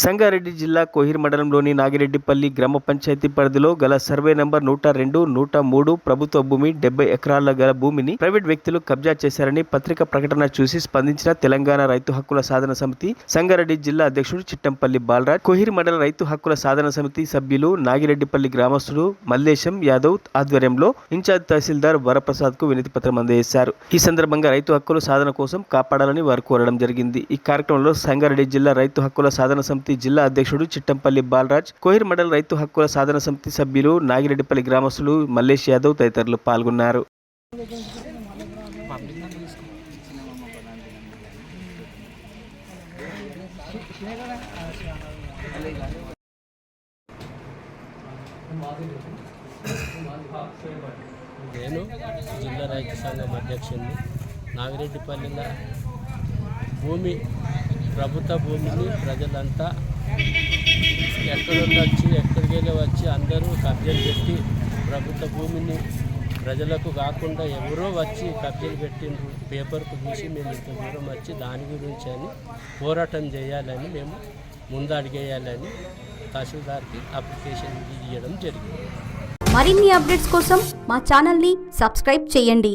సంగారెడ్డి జిల్లా కోహిర్ మండలంలోని నాగిరెడ్డిపల్లి గ్రామ పంచాయతీ పరిధిలో గల సర్వే నంబర్ 102, 103 ప్రభుత్వ భూమి 70 ఎకరాల గల భూమిని ప్రైవేట్ వ్యక్తులు కబ్జా చేశారని పత్రిక ప్రకటన చూసి స్పందించిన తెలంగాణ రైతు హక్కుల సాధన సమితి సంగారెడ్డి జిల్లా అధ్యక్షుడు చిట్టంపల్లి బాలరాజ్, కోహిర్ మండల రైతు హక్కుల సాధన సమితి సభ్యులు నాగిరెడ్డిపల్లి గ్రామస్తుడు మల్లేశం యాదవ్ ఆధ్వర్యంలో ఇన్ఛార్జ్ తహసీల్దార్ వరప్రసాద్ కు వినతి పత్రం అందజేశారు. ఈ సందర్భంగా రైతు హక్కుల సాధన కోసం కాపాడాలని వారు కోరడం జరిగింది. ఈ కార్యక్రమంలో సంగారెడ్డి జిల్లా రైతు హక్కుల సాధన సమితి జిల్లా అధ్యక్షుడు చిట్టంపల్లి బాలరాజ్, కోహిర్ మండల రైతు హక్కుల సాధన సమితి సభ్యులు నాగిరెడ్డిపల్లి గ్రామస్తులు మల్లేష్ యాదవ్ తదితరులు పాల్గొన్నారు. నేను జిల్లా రైతు సంఘం అధ్యక్షుడిని. నాగిరెడ్డిపల్లిలో భూమి ప్రభుత్వ భూమిని ప్రజలంతా ఎక్కడికెళ్ళి వచ్చి అందరూ కబ్జాలు పెట్టి ప్రభుత్వ భూమిని ప్రజలకు కాకుండా ఎవరో వచ్చి కబ్జాలు పెట్టిండ్రు. పేపర్కు చూసి మేము ఇంత దూరం వచ్చి దాని గురించి అని పోరాటం చేయాలని మేము ముందు అడిగేయాలని తహసీల్దార్కి అప్లికేషన్ ఇవ్వడం జరిగింది. మరిన్ని అప్డేట్స్ కోసం మా ఛానల్ని సబ్స్క్రైబ్ చేయండి.